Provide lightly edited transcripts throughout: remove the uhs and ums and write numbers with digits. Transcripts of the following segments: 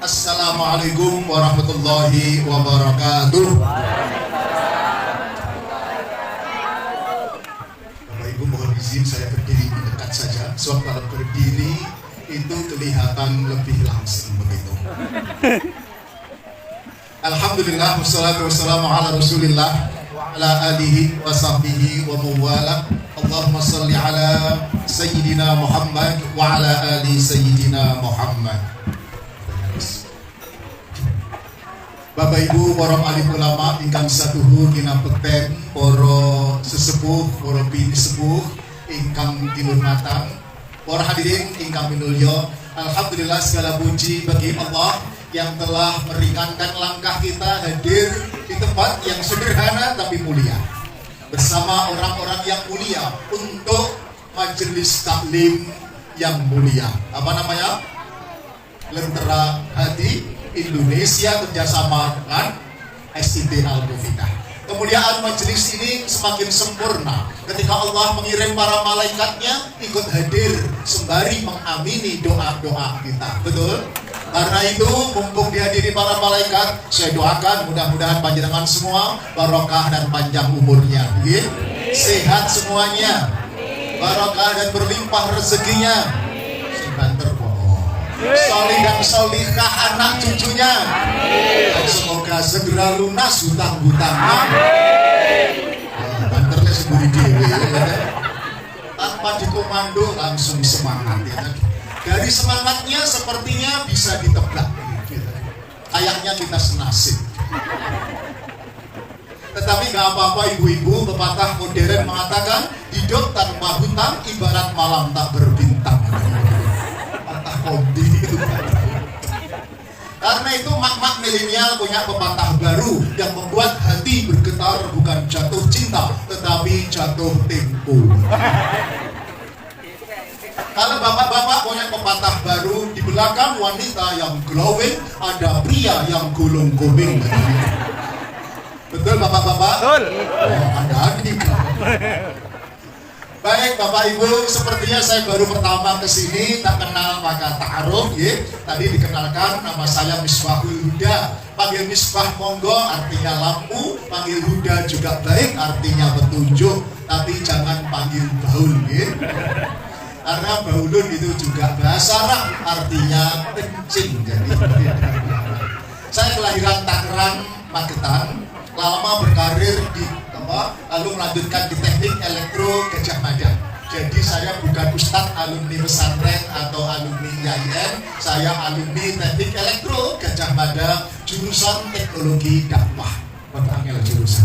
Assalamualaikum warahmatullahi wabarakatuh. Bapak Ibu mohon izin saya berdiri dekat saja. Sebab kalau berdiri itu kelihatan lebih langsing begitu. Alhamdulillah wassalatu wassalamu ala Rasulillah wa ala alihi wa sahbihi wa mawala. Allahumma salli ala Sayyidina Muhammad wa ala ali Sayyidina Muhammad. Bapak Ibu para alim ulama ingkang satuhu kinabekten, para sesepuh, para bini sepuh ingkang kinurmatan, para hadirin ingkang minulya. Alhamdulillah segala puji bagi Allah yang telah meringankan langkah kita hadir di tempat yang sederhana tapi mulia bersama orang-orang yang mulia untuk majelis taklim yang mulia. Apa namanya? Lentera Hati Indonesia kerjasama dengan SIT Al-Mufidah. Kemuliaan majelis ini semakin sempurna ketika Allah mengirim para malaikatnya ikut hadir sembari mengamini doa-doa kita. Betul? Karena itu mumpung dihadiri para malaikat, saya doakan mudah-mudahan panjenengan semua barokah dan panjang umurnya, gitu. Sehat semuanya, barokah dan berlimpah rezekinya, sebanter solih dan solihah anak cucunya, dan semoga segera lunas hutang-hutangnya. Banternya sendiri dewe, tanpa dikomando langsung semangat ya. Dari semangatnya sepertinya bisa ditebak, kayaknya kita senasib. Tetapi gak apa-apa ibu-ibu, pepatah modern mengatakan hidup tanpa hutang ibarat malam tak berbintang. Karena itu mak-mak milenial punya pepatah baru yang membuat hati bergetar, bukan jatuh cinta tetapi jatuh tempo. Kalau bapak-bapak punya pepatah baru, di belakang wanita yang glowing ada pria yang gulung-guling. Betul bapak-bapak? Betul. Oh, ada nih. Baik Bapak Ibu, sepertinya saya baru pertama kesini, tak kenal maka ta'aruf ya. Tadi dikenalkan nama saya Misbahul Huda. Panggil Misbah monggo artinya lampu, panggil Huda juga baik artinya petunjuk. Tapi jangan panggil baul ya. Karena baulun itu juga bahasa Arab artinya kencing. Jadi saya kelahiran Tangerang, Magetan, lama berkarir di lalu melanjutkan di teknik elektro Gajah Mada. Jadi saya bukan ustadz alumni pesantren atau alumni IAIN, saya alumni teknik elektro Gajah Mada jurusan teknologi dakwah. Pertanyaan jurusan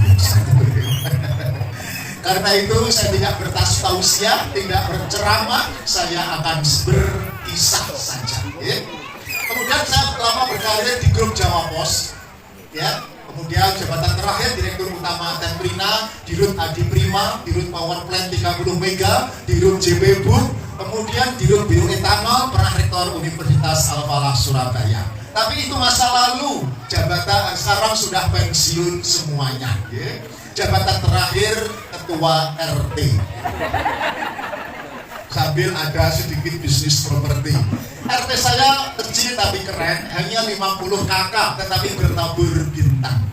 karena itu saya tidak bertausiah, tidak berceramah, saya akan berkisah saja. Ya. Kemudian saya lama berkarir di grup Jawa Pos, ya. Kemudian jabatan terakhir Direktur Utama Temprina, Dirut Adi Prima, Dirut Power Plant 30 Mega, Dirut JP Book, kemudian Dirut Bioetanol, pernah Rektor Universitas Al-Falah Surabaya. Tapi itu masa lalu, jabatan sekarang sudah pensiun semuanya. Ya. Jabatan terakhir Ketua RT. Sambil ada sedikit bisnis properti. RT saya kecil tapi keren, hanya 50 kakak tetapi bertabur bintang.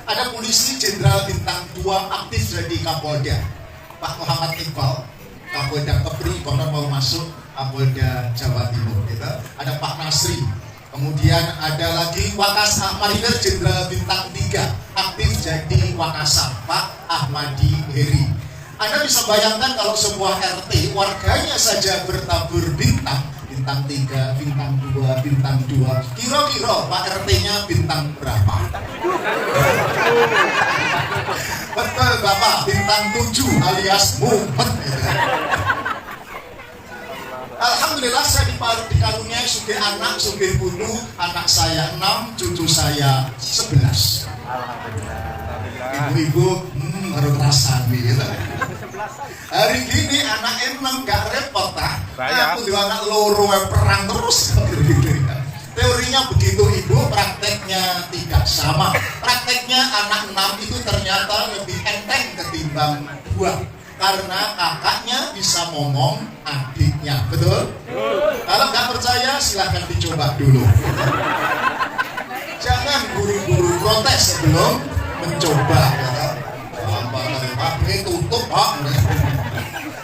Ada polisi Jenderal Bintang 2 aktif jadi Kapolda, Pak Muhammad Iqbal, Kapolda Kepri, konon mau masuk Kapolda Jawa Timur. Gitu. Ada Pak Nasri, kemudian ada lagi Wakasa Marinir Jenderal Bintang 3 aktif jadi Wakasa, Pak Ahmadi Heri. Anda bisa bayangkan kalau sebuah RT warganya saja bertabur bintang, bintang 3, bintang 2, bintang 2. Kira-kira Pak RT-nya bintang berapa? Betul Bapak, bintang 7 alias mumpet. Alhamdulillah saya dikaruniai sugih anak, sugih putu, anak saya 6, cucu saya 11. Ibu-ibu harus rasani gitu. Hari gini anak 6 gak repot tak? Aku juga anak loro perang terus. Teorinya begitu ibu, prakteknya tidak sama. Prakteknya anak 6 itu ternyata lebih enteng ketimbang 2. Karena kakaknya bisa ngomong adiknya, betul? Kalau nggak percaya silahkan dicoba dulu. Jangan buru-buru protes sebelum mencoba. Ya. Pak, ini tutup Pak.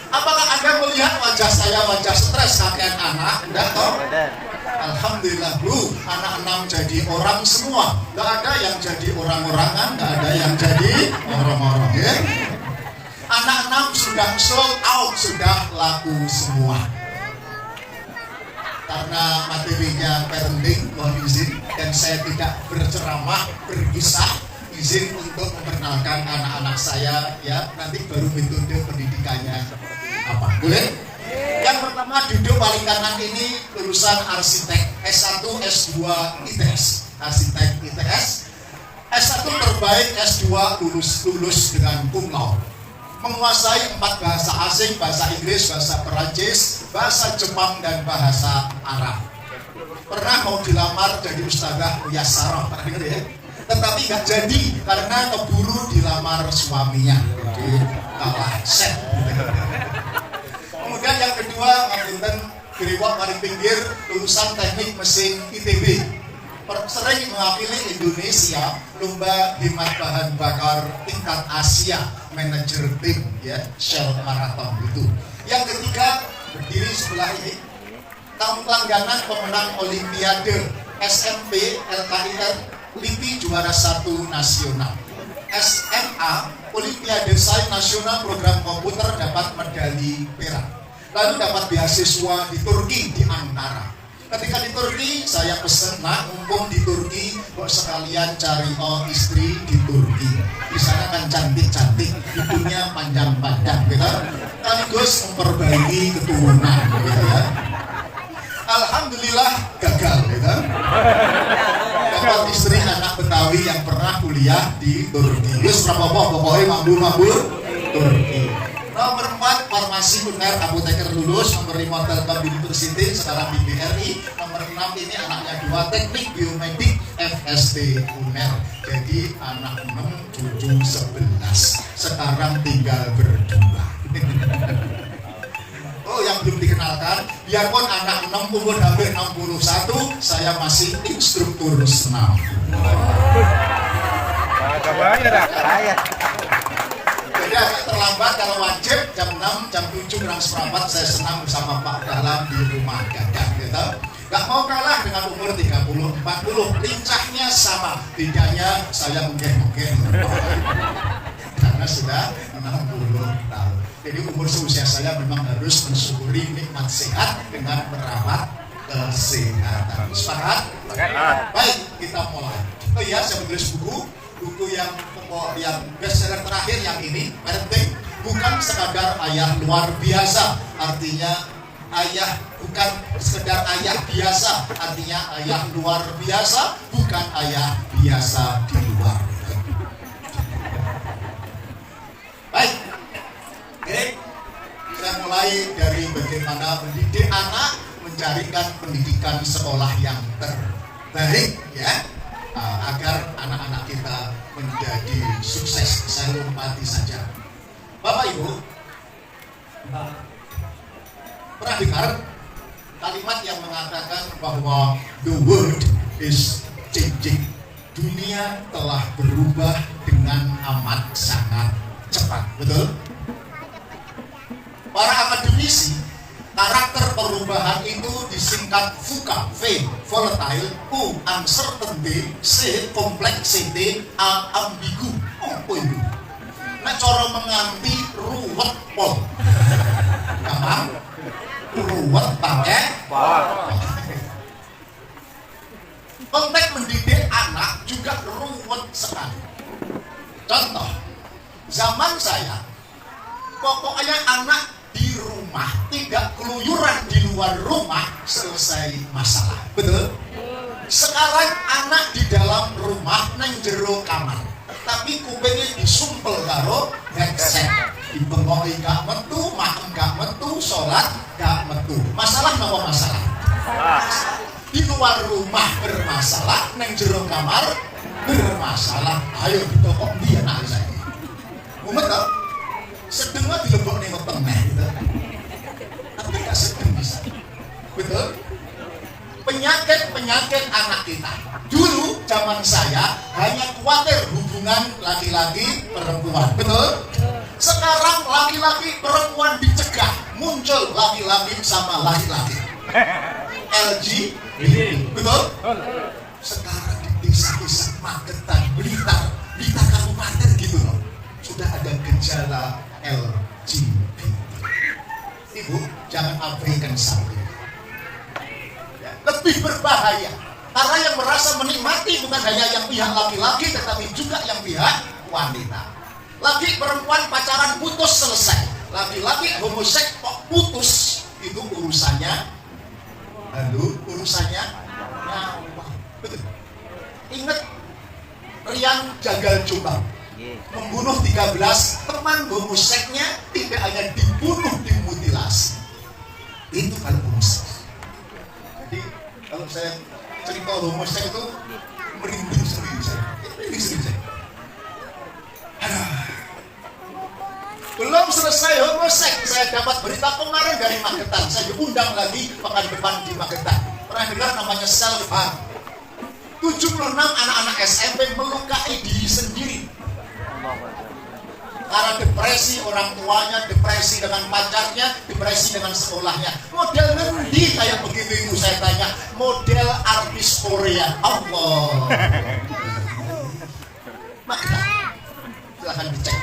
Apakah Anda melihat wajah saya wajah stres kakek anak? Enggak toh? Alhamdulillah bro, anak 6 jadi orang semua. Gak ada yang jadi orang-orangan, gak ada yang jadi orang-orang ya. Anak 6 sudah sold out, sudah laku semua. Karena materinya parenting, mohon izin, dan saya tidak berceramah, berkisah, izin untuk memperkenalkan anak-anak saya ya, nanti baru metode pendidikannya apa, boleh? Yang pertama duduk paling kanan ini lulusan arsitek S1, S2, ITS, arsitek ITS, S1 terbaik, S2 lulus dengan cum laude, menguasai 4 bahasa asing, bahasa Inggris, bahasa Perancis, bahasa Jepang dan bahasa Arab. Pernah mau dilamar jadi ustazah Yasarah, pernah dengar ya? Tetapi nggak jadi karena keburu dilamar suaminya, jadi kalah set. Kemudian yang kedua, ngapunten Geriwak paling pinggir, lulusan teknik mesin ITB, sering mewakili Indonesia lomba hemat bahan bakar tingkat Asia, manajer tim ya, Shell Marathon itu. Yang ketiga, berdiri sebelah ini, tamu langganan pemenang Olimpiade SMP LKIR LIPI juara 1 nasional, SMA Olimpiade Sains Nasional program komputer dapat medali perak, lalu dapat beasiswa di Turki di Ankara. Ketika di Turki saya pesen, nah mumpung di Turki kok sekalian cari istri di Turki, di sana kan cantik-cantik, hidungnya panjang-panjang gitu, sekaligus memperbaiki keturunan gitu ya. Alhamdulillah gagal gitu. Dapat istri anak Betawi yang pernah kuliah di Turki. Terus pokoknya mabur-mabur Turki. Nomor 4 farmasi UNER apoteker lulus. Nomor 5 Telkom University sekarang di BRI. Nomor 6 ini anaknya 2 teknik biomedik FST UNER. Jadi anak 6 cucu 11. Sekarang tinggal berdua. Oh, yang belum dikenalkan, biarpun anak 6 umur hampir 61, saya masih instruktur senam. Jadi agak terlambat kalau wajib jam 6, jam 7 kurang seperempat saya senam bersama Pak Dahlan di rumah Gadang gitu. Gak mau kalah dengan umur 30, 40, lincahnya sama, bedanya saya mungkin karena sudah 60 tahun. Jadi umur seusia saya memang harus mensyukuri nikmat sehat dengan merawat kesehatan. Sepakat? Baik, kita mulai. Oh iya, saya menulis buku yang bestseller terakhir yang ini, parenting, bukan sekadar ayah luar biasa, artinya ayah bukan sekedar ayah biasa, artinya ayah luar biasa, bukan ayah biasa di luar. Baik. Oke, saya mulai dari bagaimana mendidik anak, mencarikan pendidikan sekolah yang terbaik ya, agar anak-anak kita menjadi sukses. Saya lompati saja. Bapak Ibu, pernah dengar kalimat yang mengatakan bahwa the world is changing? Dunia telah berubah dengan amat sangat cepat, betul? Para akademisi, karakter perubahan itu disingkat VUCA, V, volatile, U, uncertainty, C, complexity, A, ambigu. Apa itu? Nah, cara menganti ruwet pol. Gampang? Ruwet pakai pol. Konteks mendidik anak juga ruwet sekali. Contoh, zaman saya, pokoknya anak di rumah, tidak keluyuran di luar rumah, selesai masalah. Betul? Sekarang anak di dalam rumah nang jero kamar, tapi kupingnya disumpel karo headset. Dibengoki gak metu, makan gak metu, sholat gak metu. Masalah apa masalah? Di luar rumah bermasalah, nang jero kamar bermasalah. Ayo kita kok dia nak saya. Mumet tak? Sedengnya dilebok nih tengah gitu. Tapi gak sedeng bisa. Betul? Penyakit anak kita. Dulu zaman saya hanya khawatir hubungan laki-laki perempuan, betul? Sekarang laki-laki perempuan dicegah, muncul laki-laki sama laki-laki. LGBT, betul? Sekarang di desa-desa Magetan, Blitar kabupaten gitu loh, sudah ada gejala LGBT. Ibu, jangan abaikan sampai. Lebih berbahaya, karena yang merasa menikmati bukan hanya yang pihak laki-laki, tetapi juga yang pihak wanita. Laki perempuan pacaran putus selesai, laki-laki homoseks kok putus, itu urusannya nyawa. Betul. Ingat Rian Jagal Jombang membunuh 13 teman homoseksnya, tidak hanya dibunuh, dimutilasi. Itu kalau homoseks. Jadi kalau saya cerita homoseks itu merinding sendiri saya. Belum selesai homoseks, saya dapat berita kemarin dari Magetan. Saya diundang lagi pekan depan di Magetan. Pernah dengar namanya self harm? 76 anak-anak SMP melukai diri sendiri karena depresi orang tuanya, depresi dengan pacarnya, depresi dengan sekolahnya. Model ngendi kayak begitu itu saya tanya? Model artis Korea. Allah. Magetan, silahkan dicek.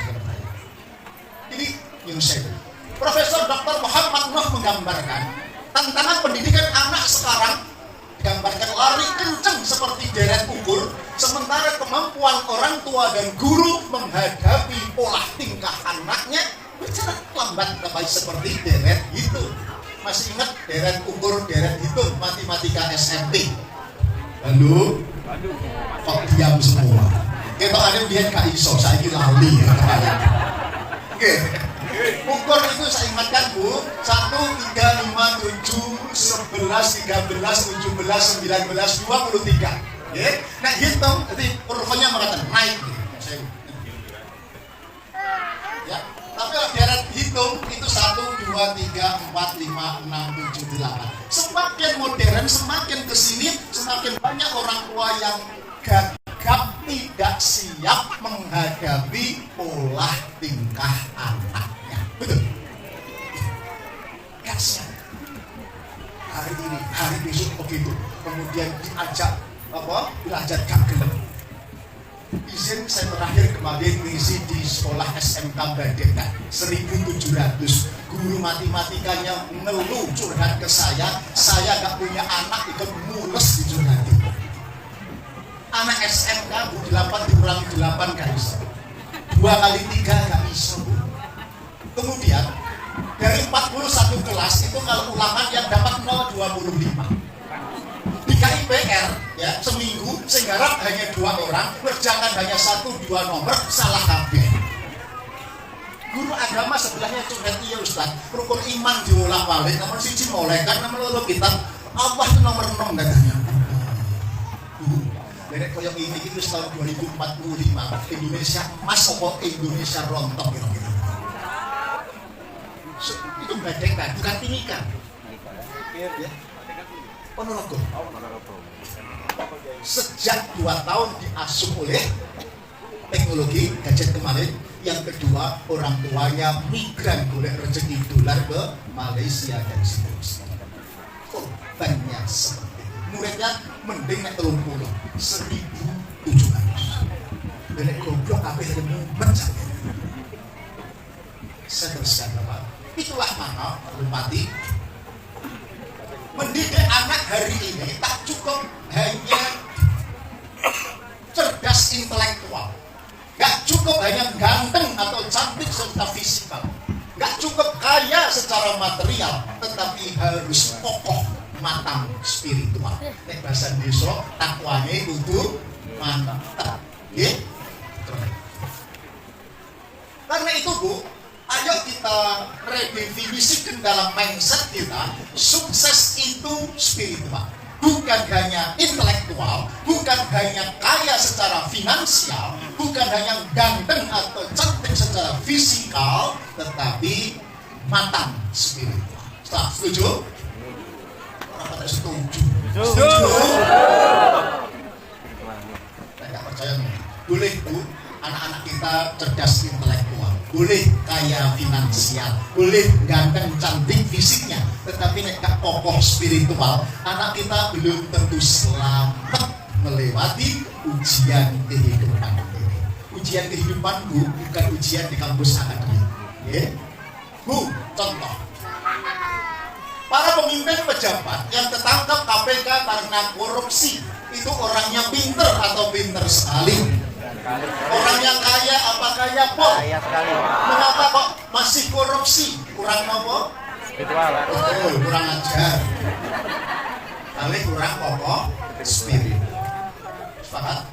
Ini yang saya. Profesor Dr. Muhammad Nuh menggambarkan tantangan pendidikan anak sekarang, digambarkan lari kencang seperti deret ukur, sementara kemampuan orang tua dan guru menghadapi pola tingkah anaknya berjalan lambat baik seperti deret itu. Masih ingat deret ukur, deret hitung matematika SMP? Lalu kok diam semua? Kita ada lihat Kak Iso, saya ini lali ya. Oke, ukur itu saya ingatkan Bu, 1, 3, 5, 7, 11, 13, 17, 19, 23. Nah hitung, jadi kurvanya mengatakan naik. Ya, tapi kalau deret hitung itu 1, 2, 3, 4, 5, 6, 7, 8. Semakin modern, semakin kesini, semakin banyak orang tua yang gagap, tidak siap menghadapi pola tingkah anaknya. Betul? Kasihan. Hari ini, hari besok begitu. Kemudian diajak belajar gak gelap. Izin saya terakhir kemarin ngisi di sekolah SMK Badekan 1.700. Guru matematikanya ngeluh curhat ke saya gak punya anak, ikut mules dicurhati. Anak SMK Bu, 8 dikurangi 8 gak bisa, 2 kali 3 gak bisa Bu. Kemudian dari 41 kelas itu kalau ulangan yang dapat 0,25. Di KIPR ya seminggu saya garap hanya 2 orang, kerjakan hanya 1-2 nomor, salah kabeh. Guru agama sebelahnya curhat, iya Ustaz, rukun iman diulang-alik, nomor 1 molekkan, nomor 2 kitab Allah itu nomor 6 katanya. Dari koyok ini itu tahun 2045 Indonesia emas apa Indonesia rontok kira-kira. Itu Badekan, bukan Timika. Ya. Ponorogo. Sejak 2 tahun diasuh oleh teknologi gadget kemarin. Yang kedua, orang tuanya migran golek rezeki dolar ke Malaysia dan seterusnya. Korbannya seperti muridnya mending nek 30 1.700. Nek goblok kabeh ada mumet sampe. Saya teruskan Bapak. Itulah mana Bupati mendidik anak hari ini tak cukup hanya cerdas intelektual, gak cukup hanya ganteng atau cantik serta fisikal, gak cukup kaya secara material, tetapi harus kokoh matang spiritual. Nek bahasa desa takwane kudu mantap. Nggih. Karena itu Bu, ayo kita redefinisikan dalam mindset kita, sukses itu spiritual. Bukan hanya intelektual, bukan hanya kaya secara finansial, bukan hanya ganteng atau cantik secara fisikal, tetapi matang spiritual. Setuju? Orang pada setuju. Setuju. Boleh Bu, anak-anak kita cerdas intelektual, boleh kaya finansial, boleh ganteng cantik fisiknya, tetapi nek gak kokoh spiritual, anak kita belum tentu selamat melewati ujian kehidupan ini. Ujian kehidupanku bukan ujian di kampus akademik. Ya. Bu, contoh. Para pemimpin pejabat yang ketangkap KPK karena korupsi, itu orangnya pinter atau pinter sekali? Orang yang kaya apa kaya pol? Kaya sekali. Mengapa kok masih korupsi? Kurang apa? Spiritual. Betul, kurang ajar. Kali kurang kokoh spirit. Sepakat?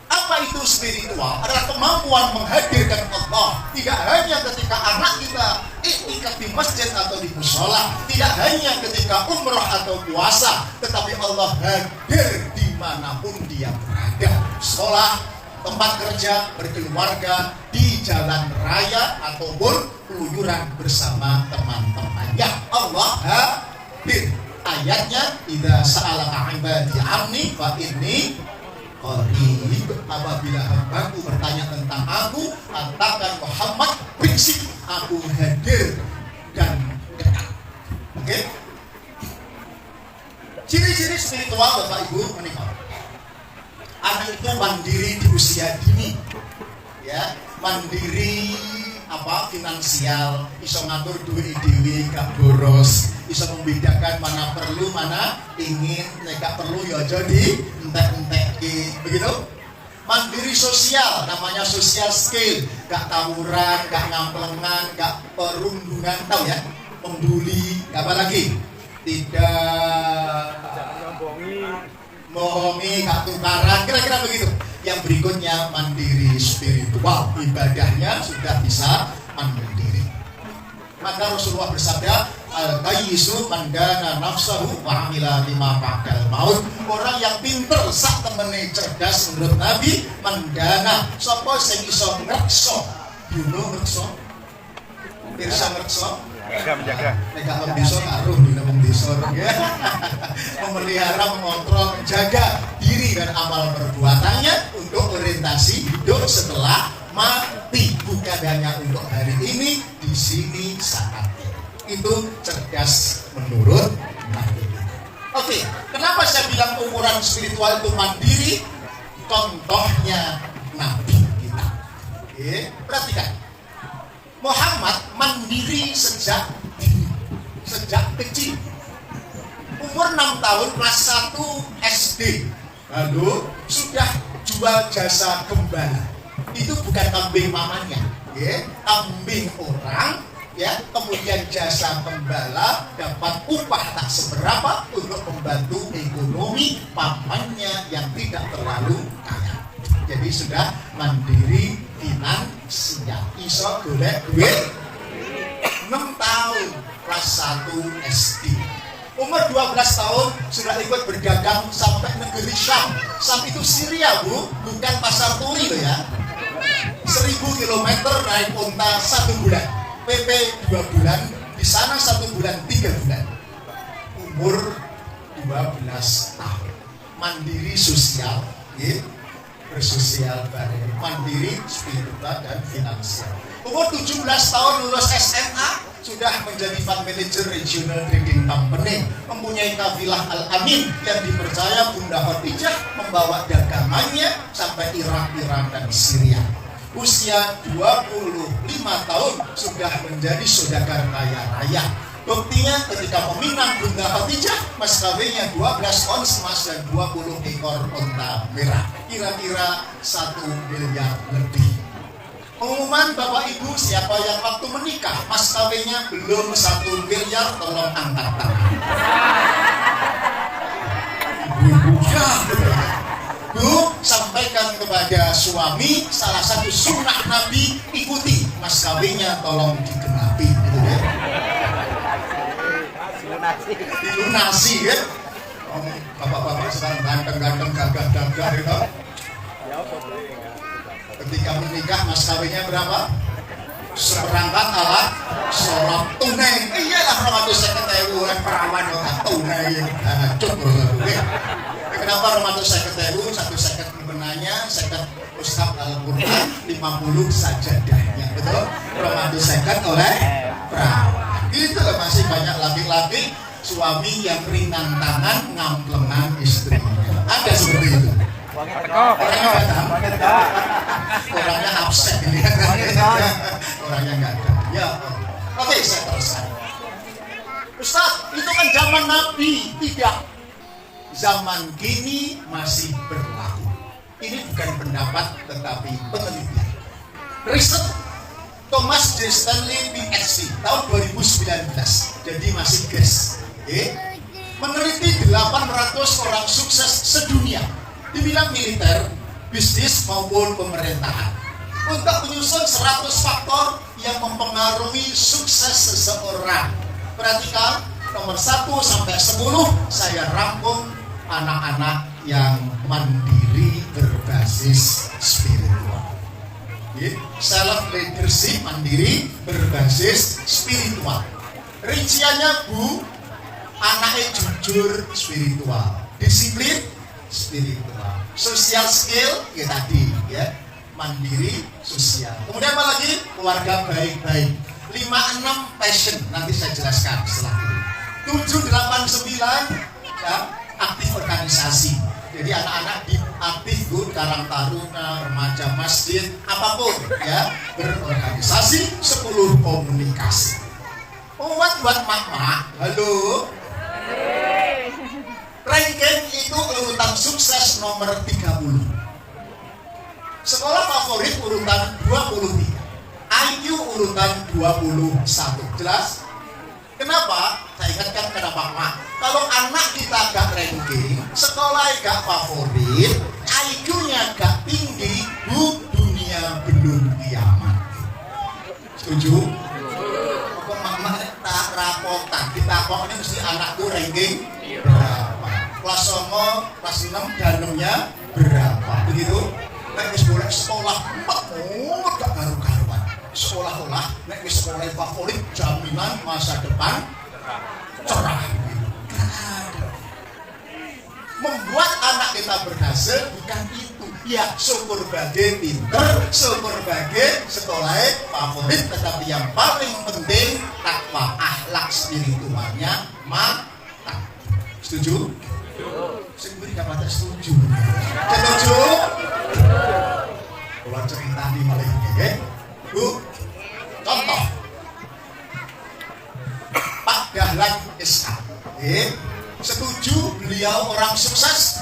Apa itu spiritual? Adalah kemampuan menghadirkan Allah. Tidak hanya ketika anak kita iktikaf di masjid atau di mushola, tidak hanya ketika umroh atau puasa, tetapi Allah hadir dimanapun dia berada. Sekolah, tempat kerja, berkeluarga, di jalan raya ataupun keluyuran bersama teman-temannya. Allah hadir. Ayatnya, idza sa'alaka 'ibadi 'anni fa inni qarib. Apabila hambaku bertanya tentang aku, katakan Muhammad prinsip aku hadir dan dekat. Oke? Ciri-ciri spiritual Bapak Ibu menikah. Anak itu mandiri di usia dini, ya, mandiri finansial, iso ngatur duit dhewe gak boros, iso membedakan mana perlu mana ingin, nek gak perlu ya aja di entek-entekke, begitu. Mandiri sosial, namanya social skill, gak tawuran, gak ngamplengan, gak perundungan, tahu ya, membuli, apa lagi, tidak bohongi, gak tukaran, kira-kira begitu. Yang berikutnya mandiri spiritual, ibadahnya sudah bisa mandiri. Maka Rasulullah bersabda, al-qayyisu man dana nafsahu wa amila lima ba'dal maut. Orang yang pinter sak temene cerdas menurut Nabi, mandana sapa sing iso ngrekso. Dino ngrekso. Pirsa ngrekso. Menjaga. Nek gak bisa karo dina wong desa ya. Memelihara, mengontrol, menjaga diri dan amal perbuatannya untuk orientasi hidup setelah mati, bukan hanya untuk hari ini, di sini, saat ini. Itu cerdas menurut Nabi. Oke, kenapa saya bilang ukuran spiritual itu mandiri? Contohnya Nabi kita. Oke, perhatikan. Muhammad mandiri sejak kecil. Umur 6 tahun kelas 1 SD. Lalu sudah jual jasa gembala. Itu bukan kambing mamanya, ya, kambing orang, ya, kemudian jasa gembala dapat upah tak seberapa untuk membantu ekonomi pamannya yang tidak terlalu kaya. Jadi sudah mandiri finansial, iso golek duit 6 tahun kelas 1 SD. Umur 12 tahun sudah ikut berdagang sampai negeri Syam. Syam itu Syria, Bu, bukan pasar turi loh ya. 1000 km naik unta 1 bulan, PP 2 bulan, di sana 1 bulan 3 bulan. Umur 12 tahun, mandiri sosial, ya, bersosial bareng, mandiri spiritual dan finansial. Umur 17 tahun lulus SMA, sudah menjadi fund manager regional trading company, mempunyai kafilah Al-Amin yang dipercaya Bunda Khadijah membawa dagangannya sampai Irak, Iran, dan Syria. Usia 25 tahun sudah menjadi saudagar kaya raya. Buktinya ketika meminang Bunda Khadijah, mas kawinnya 12 ons emas dan 20 ekor unta merah, kira-kira 1 miliar lebih. Pengumuman Bapak Ibu, siapa yang waktu menikah mas kawinnya belum 1 miliar, tolong angkat tangan. Bu, sampaikan kepada suami, salah satu sunnah Nabi, ikuti mas kawinnya, tolong digenapi, gitu ya. Dilunasi ya. Bapak-bapak sekarang ganteng-ganteng, gagah-gagah gitu. Ketika menikah mas kawinnya berapa? Seperangkat alat sholat tunai. Iyalah 250.000 orang perawan kok tunai. Cukup. Kenapa 250.000 1 second second Ustaz Al-Quran, 50 sajadahnya, betul? Romantis second oleh perawan. Gitu loh, masih banyak laki-laki suami yang ringan tangan ngamplengan istrinya. Ada seperti itu. Orangnya datang, orangnya absen ini kan? Orangnya nggak ada. Ya, oke, saya teruskan. Ustaz, itu kan zaman Nabi, tidak. Zaman kini masih berlaku. Ini bukan pendapat, tetapi penelitian. Riset Thomas J. Stanley PhD tahun 2019. Jadi masih guess. Meneliti 800 orang sukses sedunia di bidang militer, bisnis maupun pemerintahan untuk menyusun 100 faktor yang mempengaruhi sukses seseorang. Perhatikan, nomor 1 sampai 10 saya rangkum anak-anak yang mandiri berbasis spiritual. Self leadership mandiri berbasis spiritual. Rinciannya Bu, anaknya jujur spiritual, disiplin spiritual, social skill ya tadi ya, mandiri sosial. Kemudian apa lagi? Keluarga baik-baik. 5-6 passion, nanti saya jelaskan setelah itu. 7-8-9 ya, aktif organisasi. Jadi anak-anak di aktif Bu, Karang Taruna, remaja masjid, apapun ya, berorganisasi. 10 komunikasi. Buat mak-mak, halo. Ranking itu urutan sukses nomor 30. Sekolah favorit urutan 23. IQ urutan 21. Jelas? Kenapa? Saya ingatkan kenapa mak. Kalau anak kita gak ranking, sekolah gak favorit, IQ-nya gak tinggi, Bu, dunia belum kiamat. Setuju? Tak rapotan, kita pokoknya mesti anakku ranking berapa, kelas 9, kelas 6 dalamnya berapa, begitu. Nek wis boleh sekolah gak karu-karuan, seolah-olah nek wis sekolah favorit jaminan masa depan cerah, membuat anak kita berhasil bukan itu. Ya, syukur bagai pinter, syukur bagai sekolahnya favorit, tetapi yang paling penting takwa, akhlak spiritualnya mantap. Setuju? Setuju? Dapat setuju. Setuju? Kalau cerita di malah ini, ya, Bu. Contoh, Pak Dahlan SK. Setuju beliau orang sukses?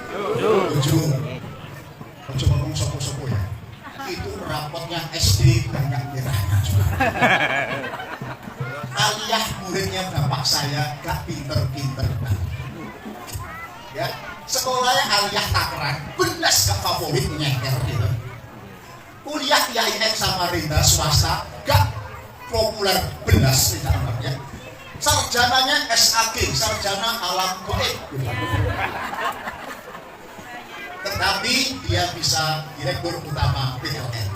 Setuju. Coba ngomong sopo-sopo ya. Itu rapotnya SD banyak merahnya juga. Aliyah muridnya bapak saya gak pinter-pinter banget. Ya, sekolahnya aliyah takaran, belas gak favorit nyeker gitu. Kuliah IAIN Samarinda swasta gak populer, belas tidak anggapnya. Sarjananya SAG, sarjana alam goib. Tetapi dia bisa direktur utama PLN,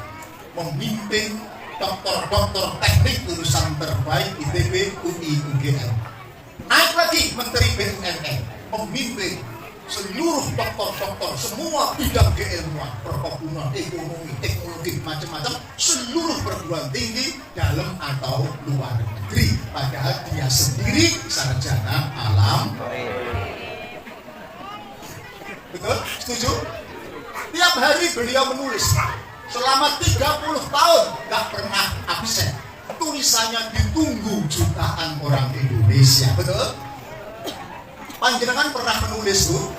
memimpin dokter-dokter teknik lulusan terbaik ITB, UI, UGM. Naik lagi Menteri BUMN, memimpin seluruh dokter-dokter semua bidang keilmuan, perkebunan, ekonomi, teknologi, macam-macam, seluruh perguruan tinggi dalam atau luar negeri. Padahal dia sendiri sarjana alam. Betul? Setuju? Tiap hari beliau menulis selama 30 tahun gak pernah absen. Tulisannya ditunggu jutaan orang Indonesia. Betul? Panjenengan pernah menulis Bu?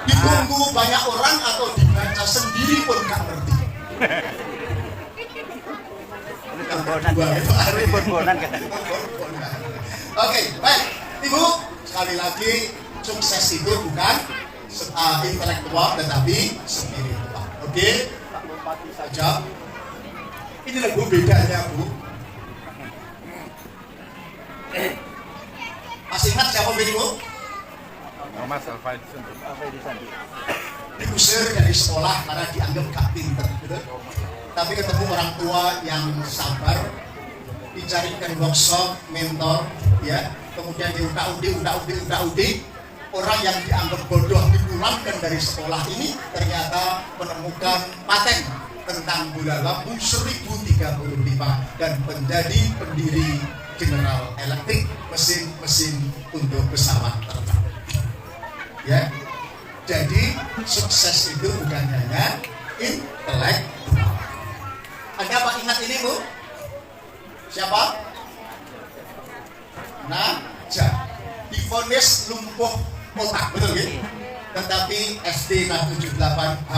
Ditunggu banyak orang atau dibaca sendiri pun gak ngerti. Oke, baik Ibu, sekali lagi sukses itu bukan intelektual tetapi spiritual. Oke, Pak Bupati saja. Inilah Bu bedanya Bu. Masih ingat siapa Bu? Mas Alfaid Sandi. Diusir dari sekolah karena dianggap gak pinter, gitu. Tapi ketemu orang tua yang sabar, dicarikan workshop, mentor, ya. Kemudian diutak-udik, orang yang dianggap bodoh dipulangkan dari sekolah ini ternyata menemukan paten tentang bola lampu 1035 dan menjadi pendiri General Electric, mesin-mesin untuk pesawat terbang. Ya, jadi sukses itu bukan hanya intelektual. Anda apa ingat ini, Bu? Siapa? Najah. Divonis lumpuh otak, betul ya? Tetapi SD kelas 78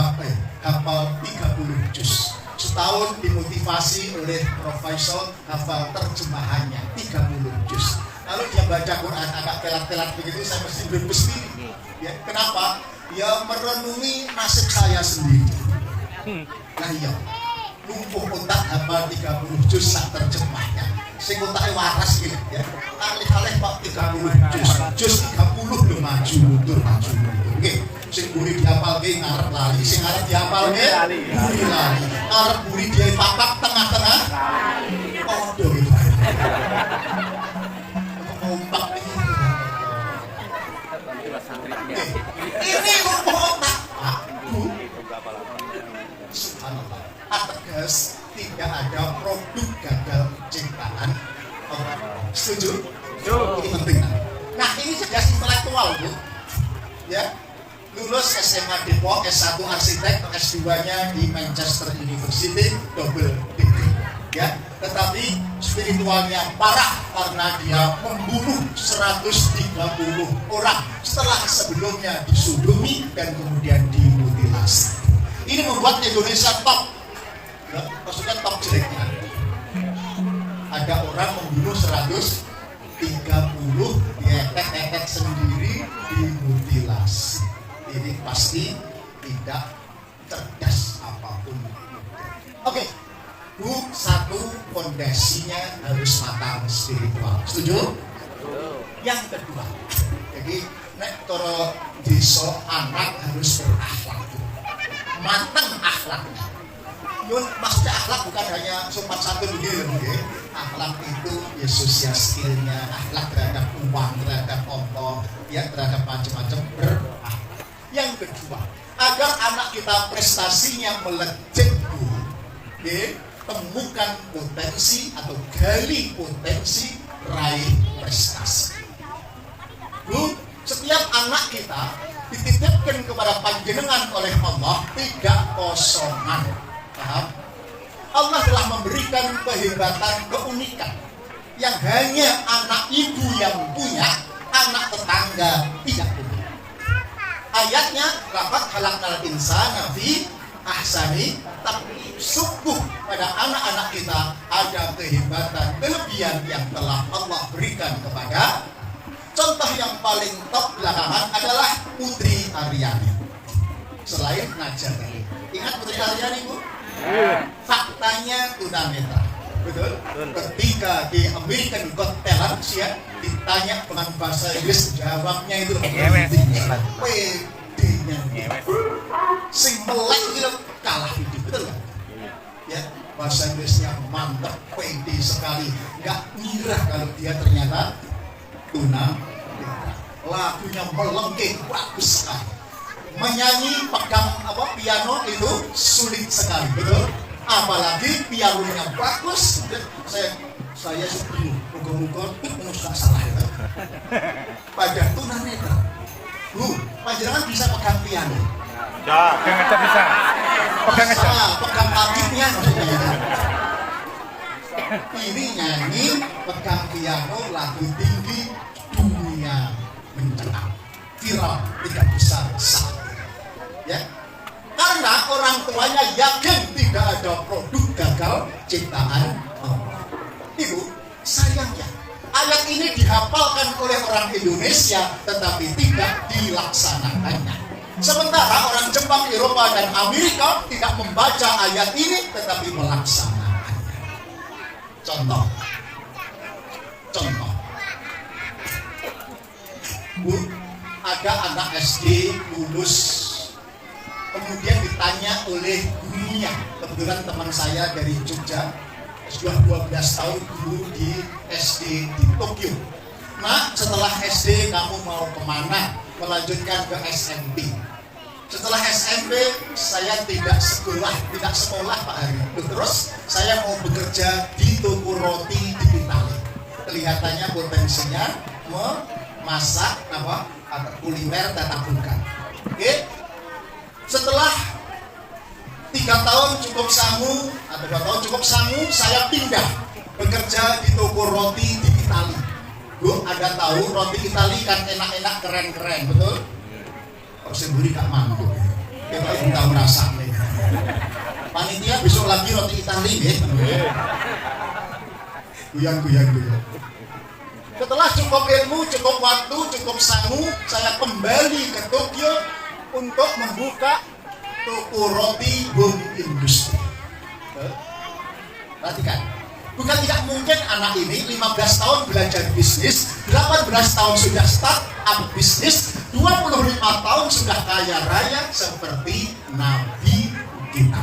hafal 30 juz. Setahun dimotivasi oleh profesor hafal terjemahannya 30 juz. Lalu dia baca Quran agak telat-telat begitu, saya mesti berbesti. Ya, kenapa? Ya merenungi nasib saya sendiri. Nah iya, lumpuh otak hafal 30 juz tak terjemahnya. Sing otake waras gitu ya. Alih-alih Pak 30 juz 30 lho maju mundur. Nggih, sing buri dihafalke ngarep lali, sing arep dihafalke buri lali. Arep buri dia papak tengah-tengah. Odo gitu. Kompak ini. Ini lumpuh otak. Bu. Subhanallah. Ateges tidak ada produk gagal ciptaan orang. Setuju? Ini penting. Nah ini cerdas intelektual, Bu. Ya, lulus SMA Depok, S1 arsitek, S2-nya di Manchester University, double degree. Ya, tetapi spiritualnya parah karena dia membunuh 130 orang setelah sebelumnya disodomi dan kemudian dimutilasi. Ini membuat Indonesia top. Ya, maksudnya top jeleknya. Ada orang membunuh 130, dietek-etek sendiri, dimutilasi. Ini pasti tidak cerdas apapun. Oke, Bu, satu fondasinya harus matang spiritual. Setuju? Yang kedua, jadi nek toro desa anak harus berakhlak, matang akhlaknya. Yun, maksudnya akhlak bukan hanya sopan santun begini, akhlak itu ya sosial skillnya, akhlak terhadap uang, terhadap Allah, ya terhadap macam-macam berakhlak. Yang kedua, agar anak kita prestasinya melejit, Bu, ya, temukan potensi atau gali potensi, raih prestasi. Bu, setiap anak kita dititipkan kepada panjenengan oleh Allah tidak kosongan. Paham? Allah telah memberikan kehebatan, keunikan yang hanya anak ibu yang punya, anak tetangga tidak punya. Ayatnya, laqad khalaqnal insana fi ahsani taqwim. Sungguh pada anak-anak kita ada kehebatan, kelebihan yang telah Allah berikan kepada. Contoh yang paling top belakangan adalah Putri Aryani. Selain Najah, ingat Putri Aryani, Bu? Faktanya tunanetra, betul? Ketika di American Got Talent ya, ditanya dengan bahasa Inggris, jawabnya itu PD-nya, sing melek itu kalah itu, betul kan? Ya, bahasa Inggrisnya mantap, PD sekali, nggak ngira kalau dia ternyata tunanetra. Lagunya melengking, bagus sekali. Menyanyi pegang piano itu sulit sekali, betul? Apalagi pianonya bagus. Saya bingung, moga-moga nggak salah ya. Pada tunanetra, Bu, panjenengan bisa pegang piano? Ya, pegang bisa. Pegang aja. Pegang akibnya. Ini nyanyi pegang piano lagu tinggi dunia mencerah, viral, tidak besar saat. Ya, karena orang tuanya yakin tidak ada produk gagal ciptaan Allah. Ibu, sayangnya ayat ini dihafalkan oleh orang Indonesia tetapi tidak dilaksanakannya. Sementara orang Jepang, Eropa, dan Amerika tidak membaca ayat ini tetapi melaksanakannya. Contoh, Bu, ada anak SD lulus, kemudian ditanya oleh gurunya, kebetulan teman saya dari Jogja, sudah 12 tahun guru di SD di Tokyo. Nah, setelah SD kamu mau kemana? melanjutkan ke SMP. Setelah SMP saya tidak sekolah Pak Hari. Terus saya mau bekerja di toko roti di Itali. Kelihatannya potensinya memasak kuliner tata buka. Oke. Setelah 3 tahun cukup sangu atau 2 tahun cukup sangu, saya pindah bekerja di toko roti di Itali. Bu, ada tahu roti Itali kan enak-enak, keren-keren, betul? Kok sendiri gak mampu. Kita belum tahu rasa nih. Panitia besok lagi roti Itali nih. Guyang. Setelah cukup ilmu, cukup waktu, cukup sangu, saya kembali ke Tokyo untuk membuka toko roti home industry. Perhatikan, bukan tidak mungkin anak ini 15 tahun belajar bisnis, 18 tahun sudah start up bisnis, 25 tahun sudah kaya raya seperti Nabi kita.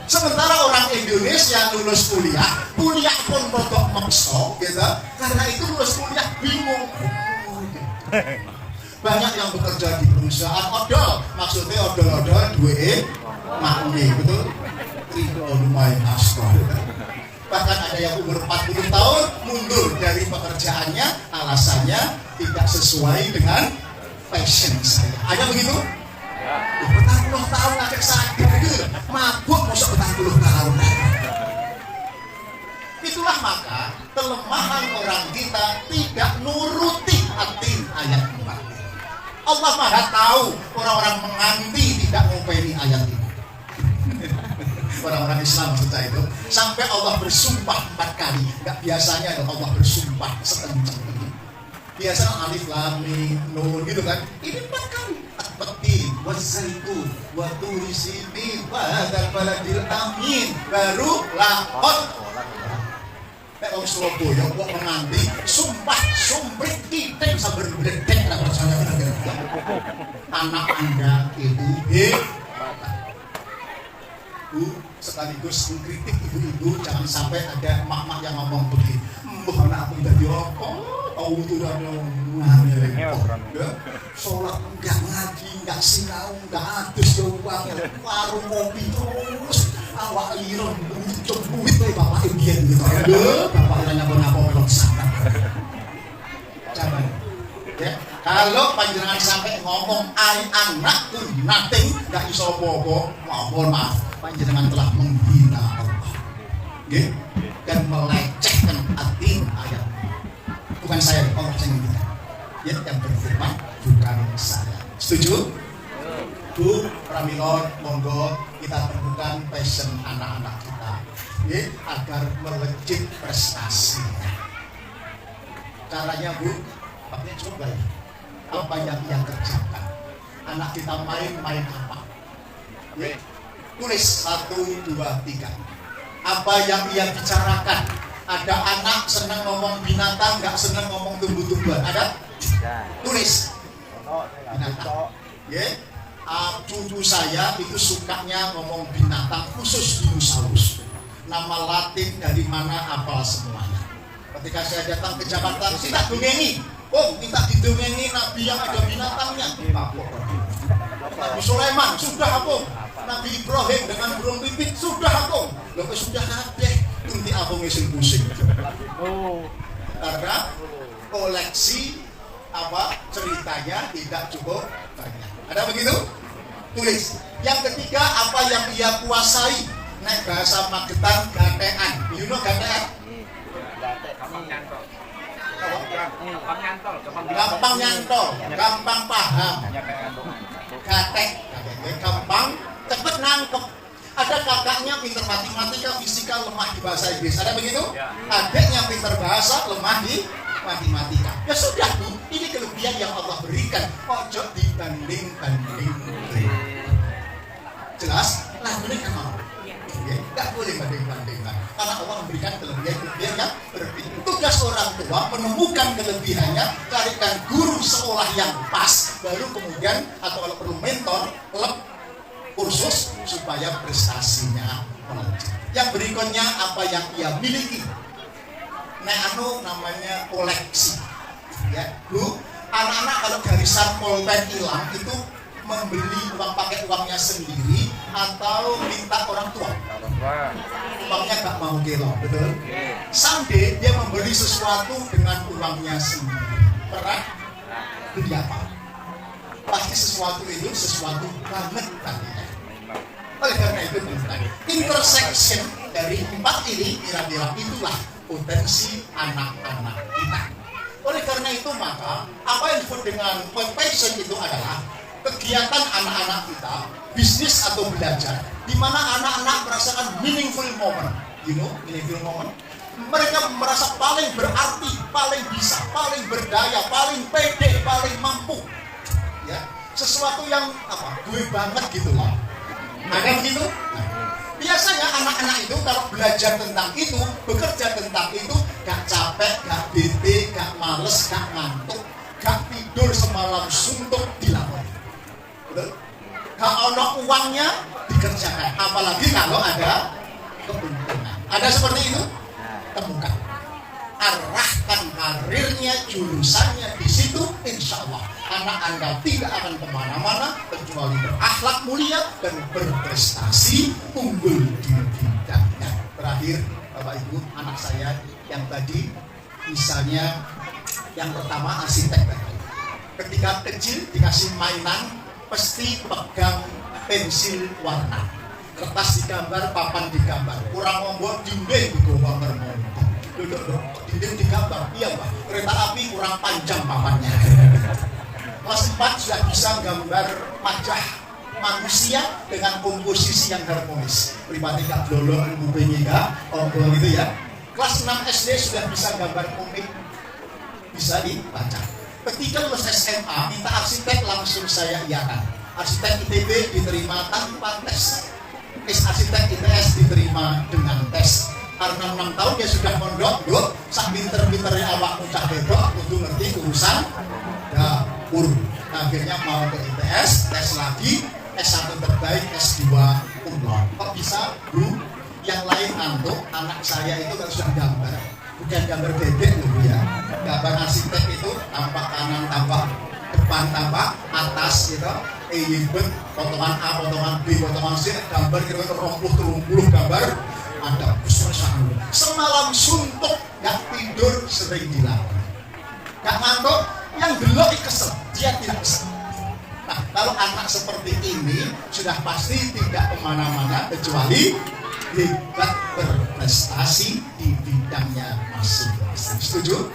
Sementara orang Indonesia lulus kuliah pun rodok mekso gitu, karena itu lulus kuliah bingung. Banyak yang bekerja di perusahaan odol, maksudnya odol-odol duit makni, betul? Ridho lumayan askol. Bahkan ada yang umur 40 tahun mundur dari pekerjaannya, alasannya tidak sesuai dengan passion saya. Ada begitu? 40 tahun agak sakit gitu, mabuk masuk 40 tahun. Itulah maka kelemahan orang kita tidak nuruti atin ayat 4. Allah Maha tahu orang-orang menganti tidak ngopeni ayat ini. Orang-orang Islam maksud saya itu, sampai Allah bersumpah 4 kali. Enggak biasanya Allah bersumpah sekencang ini. Biasanya alif lam mim nun gitu kan. Ini 4 kali. At-Tin wazaitun wa turi sinin wa hadzal baladil amin, baru laqad. Orang Surabaya kok menganti sumpah sumprit kiting sabar bledek lah rasanya. Anak Anda itu Bu, sekaligus mengkritik ibu-ibu, jangan sampai ada emak-emak yang ngomong begini, mbah anak aku jadi rokok, tahu itu udah ngambil ya, sholat enggak ngaji, enggak sinau, enggak adus doang, warung kopi terus, awak liron, buit bapak Indian gitu, bapak nanya apa melok sana, jangan. Ya, kalau panjenengan sampai ngomong anakku nothing, nggak iso apa-apa, mohon maaf, panjenengan telah menghina Allah, okay? Dan melecehkan arti ayat. Bukan saya, Allah yang menghina. Ya, yang berfirman bukan saya. Setuju? Bu, Pramilon, monggo kita temukan passion anak-anak kita, okay? Agar melejit prestasinya. Caranya Bu, pakai coba ya. Apa yang ia kerjakan? Anak kita main apa? Ya. Tulis 1, 2, 3. Apa yang ia bicarakan? Ada anak senang ngomong binatang, nggak senang ngomong tumbuh-tumbuhan. Ada? Tulis binatang. Ya. Cucu saya itu sukanya ngomong binatang, khusus dinosaurus. Nama Latin dari mana apal semuanya. Ketika saya datang ke Jakarta, kita dongengi. Oh, kita didongengi Nabi yang ada binatangnya. Nabi Sulaiman sudah aku. Nabi Ibrahim dengan burung pipit sudah aku. Loh, sudah kabeh. Nanti aku ngising pusing. Karena koleksi ceritanya tidak cukup banyak. Ada begitu? Tulis. Yang ketiga, apa yang ia kuasai? Nek bahasa Magetan gatean. You know gatean? Gampang nyantol, gampang paham, gatek, gampang, cepet nangkep. Ada kakaknya pinter matematika, fisika, lemah di bahasa Inggris. Ada begitu? Adiknya pinter bahasa, lemah di matematika. Ya sudah Bu, ini kelebihan yang Allah berikan. Ojo dibanding-banding. Jelas? Lah ini kan mau. Tidak boleh banding-bandingkan. Karena Allah memberikan kelebihan yang berbeda. Tugas orang tua menemukan kelebihannya, carikan guru sekolah yang pas, baru kemudian atau kalau perlu mentor, kursus supaya prestasinya melejit. Yang berikutnya apa yang ia miliki. Namanya koleksi. Ya, Bu, Anak-anak kalau garisan polpen hilang itu membeli uang pakai uangnya sendiri atau minta orang tua. Uangnya gak mau gelo, betul? Someday dia membeli sesuatu dengan uangnya sendiri. Pernah beli apa? Pasti sesuatu itu sesuatu banget tadinya. Oleh karena itu intersection dari empat ini kira-kira itulah potensi anak-anak kita. Oleh karena itu maka apa yang disebut dengan passion itu adalah kegiatan anak-anak kita, bisnis atau belajar, di mana anak-anak merasakan meaningful moment. You know, meaningful moment? Mereka merasa paling berarti, paling bisa, paling berdaya, paling pede, paling mampu. Ya, sesuatu yang apa? Gue banget gitu loh. Ada gitu? Nah, biasanya anak-anak itu kalau belajar tentang itu, bekerja tentang itu, gak capek, gak bete, gak males, gak ngantuk, gak tidur semalam suntuk dilakukan. Betul? Gak ono uangnya dikerjakan, apalagi kalau ada keuntungan. Ada seperti itu? Temukan, arahkan karirnya, jurusannya di situ, insya Allah anak Anda tidak akan kemana-mana kecuali berakhlak mulia dan berprestasi unggul di bidangnya. Terakhir, Bapak Ibu, anak saya yang tadi, misalnya yang pertama arsitek tadi. Ketika kecil dikasih mainan, pasti pegang pensil warna. Kertas digambar, papan digambar. Kurang membuat dinding digambar. Duduk, dinding digambar. Iya Pak, kereta api kurang panjang papannya. Kelas 4 sudah bisa gambar wajah manusia dengan komposisi yang harmonis. Pribadi Kak Blolo, Ibu Benyega, Obrol gitu ya. Kelas 6 SD sudah bisa gambar komik, bisa dibaca. Ketika lulus SMA, minta arsitek langsung saya iakan. Arsitek ITB diterima tanpa tes. Arsitek ITS diterima dengan tes. Karena 6 tahun dia sudah mondok, yuk, sak pinter-pinternya awak muncah bedok, untuk ngerti urusan dapur. Akhirnya mau ke ITS, tes lagi, S1 terbaik, S2 umlaut. Kok bisa, Bu? Yang lain ngantuk, anak saya itu kan sudah gambar. Bukan gambar bebek loh ya. Gambar arsitek itu tampak kanan, tampak depan, tampak atas gitu. Ibet, potongan A, potongan B, potongan C, gambar kira-kira 20-30 gambar. Ada kesusahan. Semalam suntuk, gak tidur, sering dilakukan. Gak ngantuk, yang gelok kesel, dia tidak kesel. Nah, kalau anak seperti ini sudah pasti tidak kemana-mana kecuali hebat berprestasi di bidangnya masing-masing. Setuju?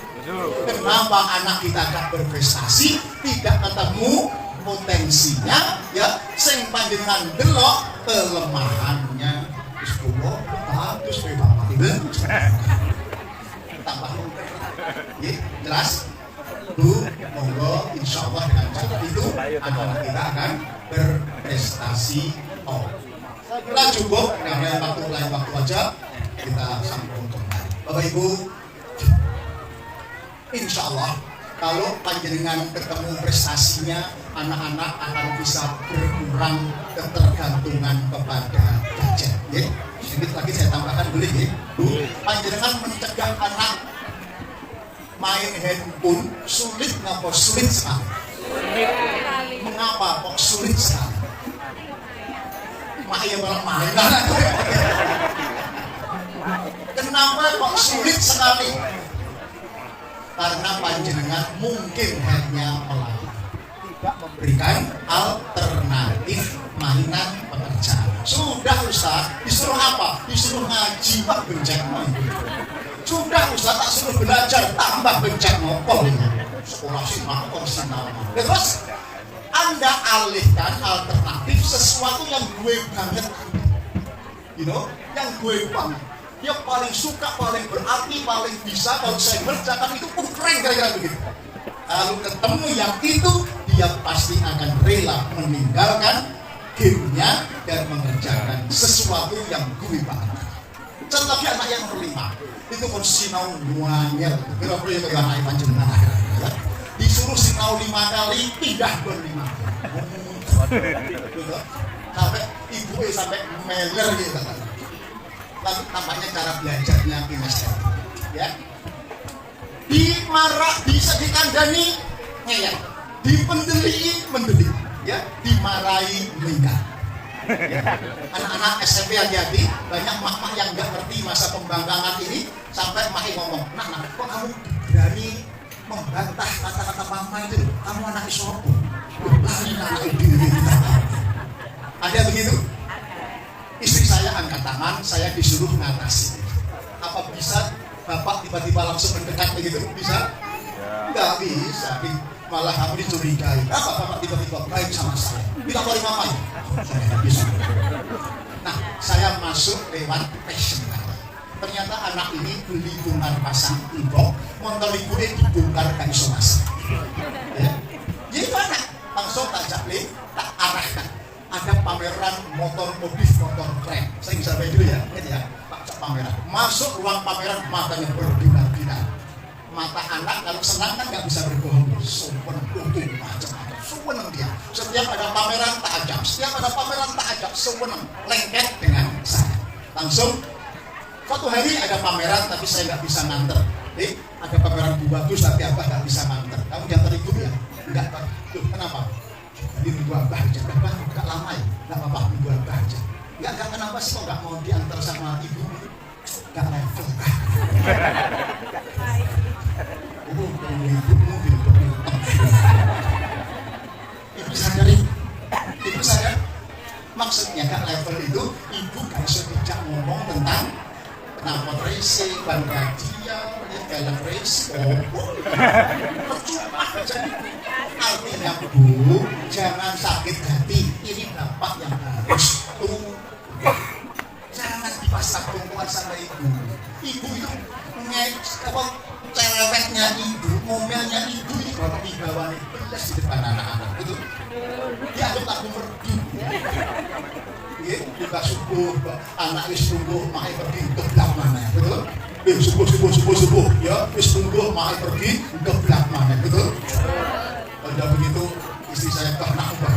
Kenapa anak kita gak berprestasi, tidak ketemu potensinya, ya, sing panjenengan delok kelemahannya. Sekolah bagus, bapak tidak tambah ya, jelas. Bu, monggo, insya Allah dengan cara itu anak-anak kita akan berprestasi. Kita cukup, karena waktu lain waktu aja kita sambung kembali. Bapak Ibu, insya Allah kalau panjenengan ketemu prestasinya, anak-anak akan bisa berkurang ketergantungan kepada gadget. Ya, sedikit lagi saya tambahkan boleh ya. Bu, panjenengan mencegah anak main handphone sulit, ngapa sulit sekali? Mengapa kok sulit sekali? Makanya malah mainan. Kenapa kok sulit sekali? Karena panjenengan mungkin hanya tidak memberikan alternatif mainan pekerjaan. Sudah Ustaz, disuruh apa? Disuruh ngaji, Pak benceng. Sudah Ustaz, tak suruh belajar, tambah benceng ngopol. Sekolah sinau, sinau. Terus Anda alihkan alternatif sesuatu yang gue banget. You know, yang gue banget. Dia paling suka, paling berarti, paling bisa. Kalau saya kerjakan itu pun keren, kira-kira begitu. Lalu ketemu yang itu, dia pasti akan rela meninggalkan gamenya dan mengerjakan sesuatu yang gue banget. Contohnya anak yang berlima, itu pun sinau nuanya, kira-kira itu yang anak panjenengan. Disuruh sinau 5 kali, tidak berlima. Sampai ibu sampai meler gitu. Lalu tampaknya cara belajarnya kinestetik, ya. Dimarah, bisa dikandani, ngeyel, dipendeli mendeli, ya, dimarahi meninggal. Ya. Anak-anak SMP hati-hati, banyak mak-mak yang nggak ngerti masa pembangkangan ini sampai mak ngomong, nak, kok kamu berani membantah kata-kata mama itu? Kamu anak isopo, anak diri kita. Ada begitu? Istri saya angkat tangan, saya disuruh ngatasi. Apa bisa bapak tiba-tiba langsung mendekat begitu? Bisa? Nggak bisa. Malah kamu dicurigai. Apa bapak tiba-tiba baik sama saya? Kita keluar mama ya? Saya nggak bisa. Nah, saya masuk lewat passion. Ternyata anak ini beli bongkar pasang blok, motor ibu dibongkar ke isolasi. Ya, jadi anak langsung tak japlin, tak arahkan. Ada pameran motor modif, motor keren. Saya bisa sampai dulu ya, gitu ya. Tak pameran. Masuk ruang pameran, matanya berbinar-binar. Mata anak kalau senang kan nggak bisa berbohong. Sumpah, untung macam-macam. Suwenang dia. Setiap ada pameran tak ajak, setiap ada pameran tak ajak. Suwenang, lengket dengan saya. Langsung. Suatu hari ada pameran tapi saya nggak bisa nganter. Ada pameran bagus tapi apa nggak bisa nganter. Kamu diantar ibu ya? Enggak, Pak. Loh, kenapa? Jadi nunggu abah aja. Abah nggak lama ya? Nggak apa-apa, nunggu abah aja. Enggak, kenapa sih kok nggak mau diantar sama ibu? Nggak level. Ibu sadari? Ibu sadar? Maksudnya nggak level itu, ibu kan sudah ngomong tentang kenapa racing, ban gajian, dalam racing, percuma jadi. Artinya bu, jangan sakit hati. Ini bapak yang harus jangan dipasang tumpuan sama ibu. Ibu itu cerewetnya ibu, ngomelnya ibu ini kalau dibawa nih belas di depan anak-anak. Betul? Dia harus aku pergi. Buka subuh, anak wis tunggu, makai pergi ke belakang mana, betul? Subuh, ya, wis tunggu, makai pergi ke belakang mana, betul? Kalau begitu, istri saya, anakmu,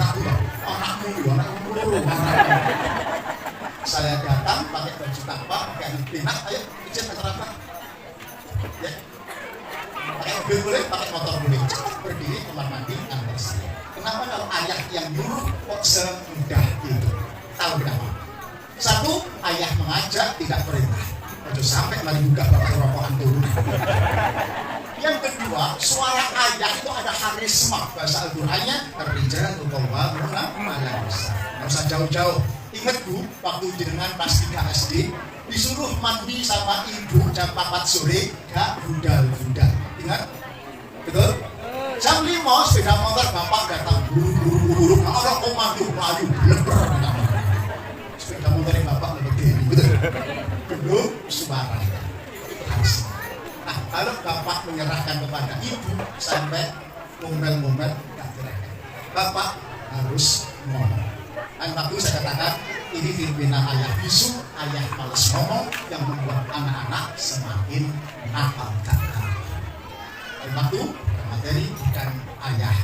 saya datang, pakai baju tanpa, pakai pinak, ayo, izin acara apa? Ya, pakai mobil boleh, pakai motor boleh, cepat berdiri, kamar mandi, antar saya. Kenapa kalau ayah yang nyuruh kok semudah itu? Tahu kenapa? Satu, ayah mengajak tidak perintah. Ojo sampai mari buka bapak rokokan turun. Yang kedua, suara ayah itu ada karisma. Bahasa Al-Qur'annya ar-rijal qawwamuna 'alan nisa. Enggak usah jauh-jauh. Ingat Bu, waktu jenengan pas 3 SD disuruh mandi sama ibu jam 4 sore, gak budal-budal. Ingat? Betul? Jam 5 sepeda motor bapak datang buru-buru, orang komando melayu leper. Sepeda motor bapak lebih betul. Belum suara. Nah, kalau bapak menyerahkan kepada ibu sampai ngomel-ngomel gak keren. Bapak harus ngomong. Dan waktu saya katakan ini fenomena ayah bisu, ayah males ngomong yang membuat anak-anak semakin nakal. Dan waktu materi bukan ayah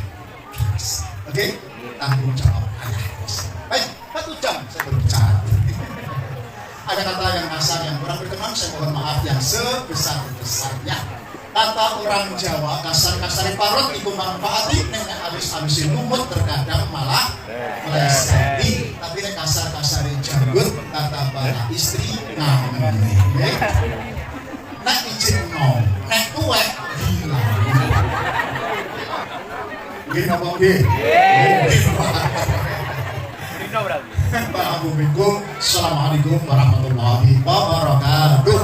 biasa. Oke? Tanggung jawab ayah biasa. Baik, 1 jam saya berbicara. Ada kata yang kasar yang kurang berkenan, saya mohon maaf yang sebesar-besarnya. Kata orang Jawa, kasar-kasar parut ibu manfaati, nenek habis-habisin lumut terkadang malah meleseti. Tapi nek kasar-kasar janggut, kata para istri ngamen. Nek izin no, nek tuwek gila. Gini apa gini? Assalamualaikum warahmatullahi wabarakatuh.